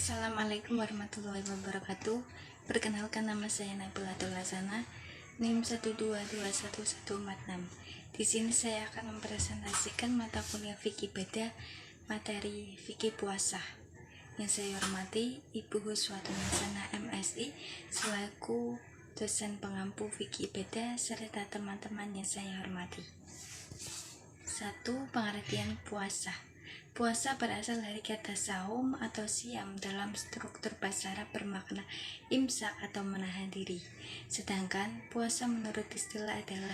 Assalamualaikum warahmatullahi wabarakatuh. Perkenalkan, nama saya Nabila Lasana, NIM 1221146. Di sini saya akan mempresentasikan mata kuliah fikih ibadah materi fikih puasa. Yang saya hormati Ibu Huswatun Hasanah MSI selaku dosen pengampu fikih ibadah serta teman-teman yang saya hormati. 1. Pengertian puasa. Puasa berasal dari kata saum atau siam dalam struktur bahasa Arab bermakna imsak atau menahan diri. Sedangkan puasa menurut istilah adalah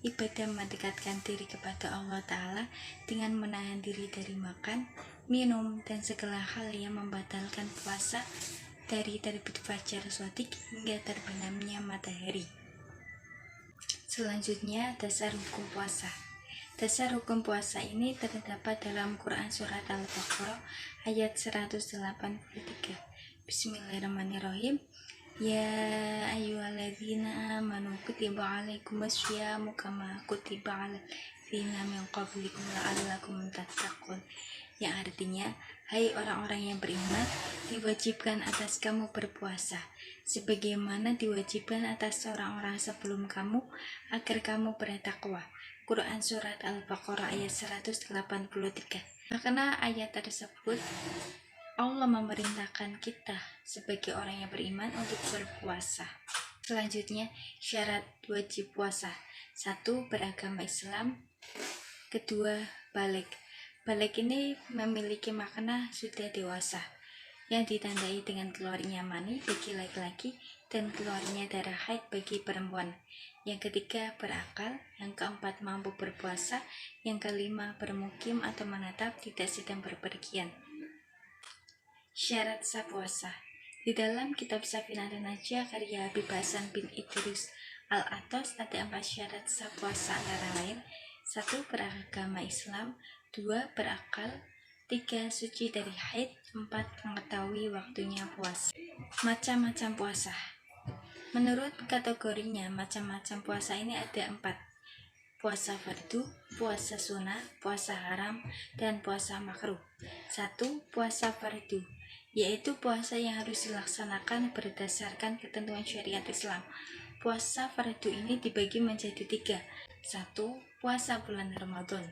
ibadah mendekatkan diri kepada Allah Ta'ala dengan menahan diri dari makan, minum, dan segala hal yang membatalkan puasa dari terbit fajar shadiq hingga terbenamnya matahari. Selanjutnya, dasar hukum puasa. Dasar hukum puasa ini terdapat dalam Quran Surat Al-Baqarah ayat 183. Bismillahirrahmanirrahim. Ya ayyuhalladzina amanu kutiba alaikumusyamu kama kutiba alal ladzina min qablikum la'allakum tattaqun. Yang artinya, hai orang-orang yang beriman, diwajibkan atas kamu berpuasa sebagaimana diwajibkan atas orang-orang sebelum kamu agar kamu bertakwa. Quran Surat Al-Baqarah ayat 183. Karena ayat tersebut Allah memerintahkan kita sebagai orang yang beriman untuk berpuasa. Selanjutnya, syarat wajib puasa. 1. Beragama Islam. 2. Balik. Balik ini memiliki makna sudah dewasa, yang ditandai dengan keluarnya mani bagi laki-laki dan keluarnya darah haid bagi perempuan. Yang ketiga, berakal. Yang keempat, mampu berpuasa. Yang kelima, bermukim atau menetap tidak sedang berpergian. Syarat sah puasa. Di dalam kitab Safina dan Najah karya Habib Hasan bin Idris Al-Atos ada 4 syarat sah puasa, antara lain: 1. Beragama Islam. 2. Berakal. 3. Suci dari haid. 4. Mengetahui waktunya puasa. Macam-macam puasa. Menurut kategorinya, macam-macam puasa ini ada 4: puasa fardu, puasa sunnah, puasa haram, dan puasa makruh. 1. Puasa fardu, yaitu puasa yang harus dilaksanakan berdasarkan ketentuan syariat Islam. Puasa fardu ini dibagi menjadi 3. 1. Puasa bulan Ramadan.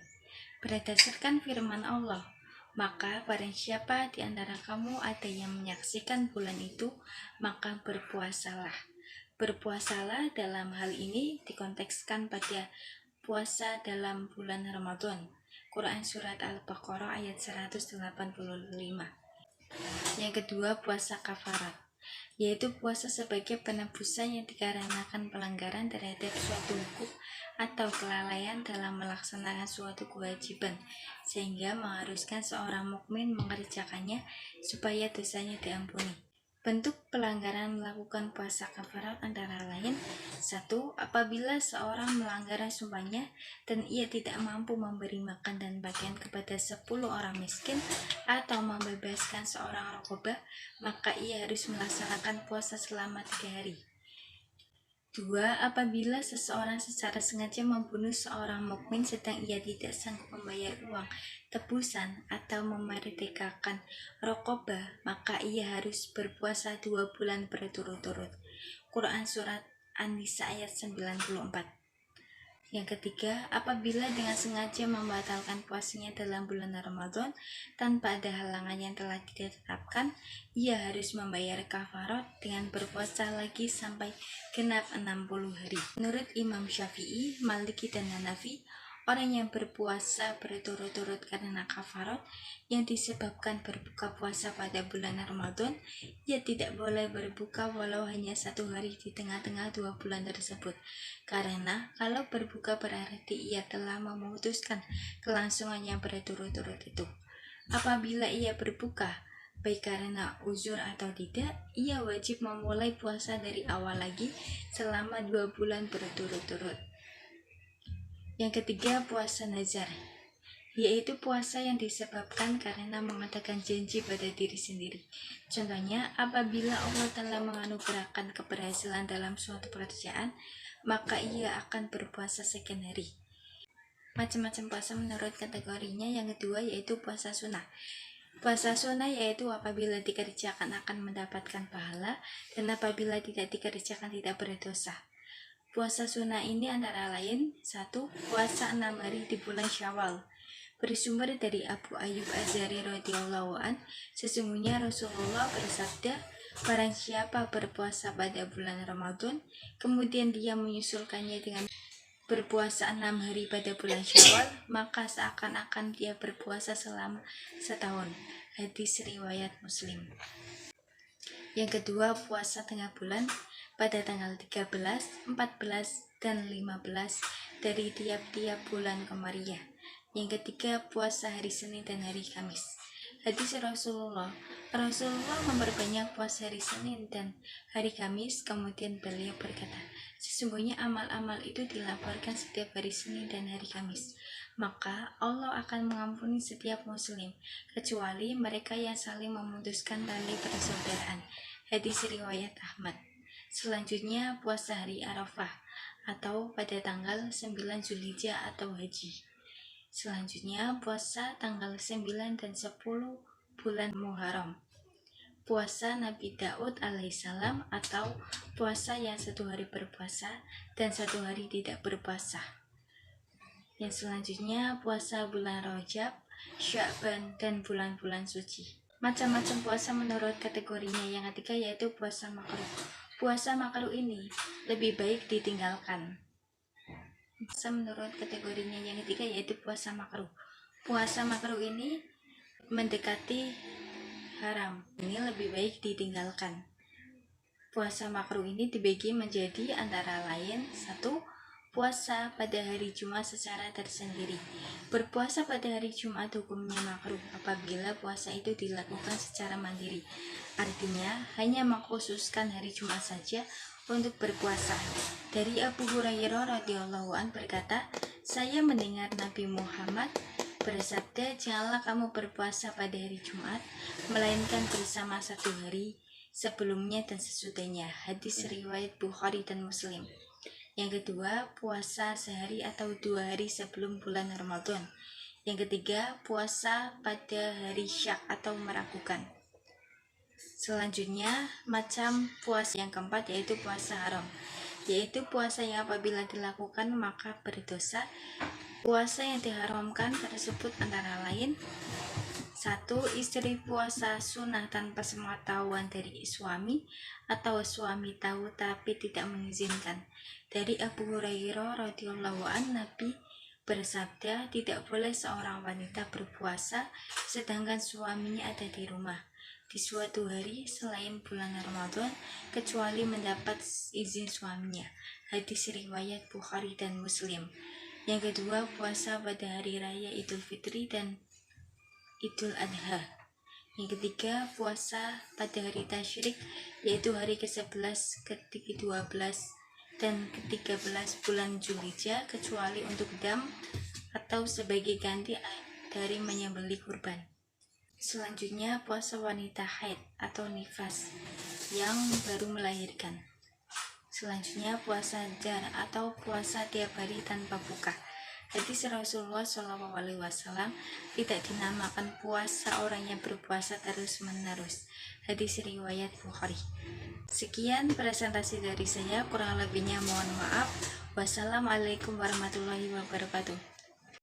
Berdasarkan firman Allah, maka barang siapa di antara kamu ada yang menyaksikan bulan itu, maka berpuasalah. Berpuasalah dalam hal ini dikontekskan pada puasa dalam bulan Ramadan. Quran Surat Al-Baqarah ayat 185. Yang kedua, puasa kafarat, yaitu puasa sebagai penebusan yang dikarenakan pelanggaran terhadap suatu hukum atau kelalaian dalam melaksanakan suatu kewajiban, sehingga mengharuskan seorang mukmin mengerjakannya supaya dosanya diampuni. Bentuk pelanggaran melakukan puasa kafarat antara lain: 1. Apabila seorang melanggar sumpahnya dan ia tidak mampu memberi makan dan pakaian kepada 10 orang miskin atau membebaskan seorang raqabah, maka ia harus melaksanakan puasa selama 3 hari. 2. Apabila seseorang secara sengaja membunuh seorang mukmin sedang ia tidak sanggup membayar uang tebusan atau memerdekakan raqabah, maka ia harus berpuasa 2 bulan berturut-turut. Quran Surat An-Nisa ayat 94. Yang ketiga, apabila dengan sengaja membatalkan puasanya dalam bulan Ramadan tanpa ada halangan yang telah ditetapkan, ia harus membayar kafarat dengan berpuasa lagi sampai genap 60 hari. Menurut Imam Syafi'i, Maliki, dan Hanafi, orang yang berpuasa berturut-turut karena kafarat yang disebabkan berbuka puasa pada bulan Ramadan, ia tidak boleh berbuka walau hanya 1 hari di tengah-tengah 2 bulan tersebut, karena kalau berbuka berarti ia telah memutuskan kelangsungan yang berturut-turut itu. Apabila ia berbuka, baik karena uzur atau tidak, ia wajib memulai puasa dari awal lagi selama 2 bulan berturut-turut. Yang ketiga, puasa nazar, yaitu puasa yang disebabkan karena mengatakan janji pada diri sendiri. Contohnya, apabila Allah telah menganugerahkan keberhasilan dalam suatu pekerjaan, maka ia akan berpuasa sekian hari. Macam-macam puasa menurut kategorinya. Yang kedua, yaitu puasa sunnah, Puasa sunnah yaitu apabila dikerjakan akan mendapatkan pahala dan apabila tidak dikerjakan tidak berdosa. Puasa sunnah ini antara lain 1. Puasa 6 hari di bulan Syawal. Bersumber dari Abu Ayyub Az-Zari radhiyallahu an, sesungguhnya Rasulullah bersabda, barang siapa berpuasa pada bulan Ramadan, kemudian dia menyusulkannya dengan berpuasa 6 hari pada bulan Syawal, maka seakan-akan dia berpuasa selama setahun. Hadis riwayat Muslim. Yang kedua, puasa tengah bulan pada tanggal 13, 14, dan 15 dari tiap-tiap bulan Qamariyah. Yang ketiga, puasa hari Senin dan hari Kamis. Hadis Rasulullah memperbanyak puasa hari Senin dan hari Kamis, kemudian beliau berkata, sesungguhnya amal-amal itu dilaporkan setiap hari Senin dan hari Kamis, maka Allah akan mengampuni setiap muslim, kecuali mereka yang saling memutuskan tali persaudaraan. Hadis riwayat Ahmad. Selanjutnya, puasa hari Arafah atau pada tanggal 9 Zulhijjah atau Haji. Selanjutnya, puasa tanggal 9 dan 10 bulan Muharram. Puasa Nabi Daud alaihissalam atau puasa yang 1 hari berpuasa dan 1 hari tidak berpuasa. Yang selanjutnya, puasa bulan Rajab, Sya'ban, dan bulan-bulan suci. Macam-macam puasa menurut kategorinya. Yang ketiga yaitu puasa makruh. Puasa makruh ini lebih baik ditinggalkan. Menurut kategorinya yang ketiga yaitu puasa makruh. Puasa makruh ini mendekati haram, ini lebih baik ditinggalkan. Puasa makruh ini dibagi menjadi antara lain 1. Puasa pada hari Jumat secara tersendiri. Berpuasa pada hari Jumat hukumnya makruh apabila puasa itu dilakukan secara mandiri. Artinya hanya mengkhususkan hari Jumat saja untuk berpuasa. Dari Abu Hurairah radhiyallahu an berkata, saya mendengar Nabi Muhammad bersabda, janganlah kamu berpuasa pada hari Jumat, melainkan bersama 1 hari sebelumnya dan sesudahnya. Hadis riwayat Bukhari dan Muslim. Yang kedua, puasa sehari atau 2 hari sebelum bulan Ramadan. Yang ketiga, puasa pada hari Syak atau meragukan. Selanjutnya, macam puasa yang keempat yaitu puasa haram, yaitu puasa yang apabila dilakukan maka berdosa. Puasa yang diharamkan tersebut antara lain 1. Istri puasa sunnah tanpa sepengetahuan dari suami atau suami tahu tapi tidak mengizinkan. Dari Abu Hurairah radhiyallahu an, Nabi bersabda, tidak boleh seorang wanita berpuasa sedangkan suaminya ada di rumah di suatu hari selain bulan Ramadan kecuali mendapat izin suaminya. Hadis riwayat Bukhari dan Muslim. Yang kedua, puasa pada hari raya Idul Fitri dan Idul Adha. Yang ketiga, puasa pada hari tasyrik yaitu hari ke-11, ke-12 dan ke-13 bulan Zulhijjah kecuali untuk dam atau sebagai ganti dari menyembelih kurban. Selanjutnya, puasa wanita haid atau nifas yang baru melahirkan. Selanjutnya, puasa jar atau puasa tiap hari tanpa buka. Hadis Rasulullah SAW tidak dinamakan puasa orang yang berpuasa terus-menerus. Hadis riwayat Bukhari. Sekian presentasi dari saya, kurang lebihnya mohon maaf. Wassalamualaikum warahmatullahi wabarakatuh.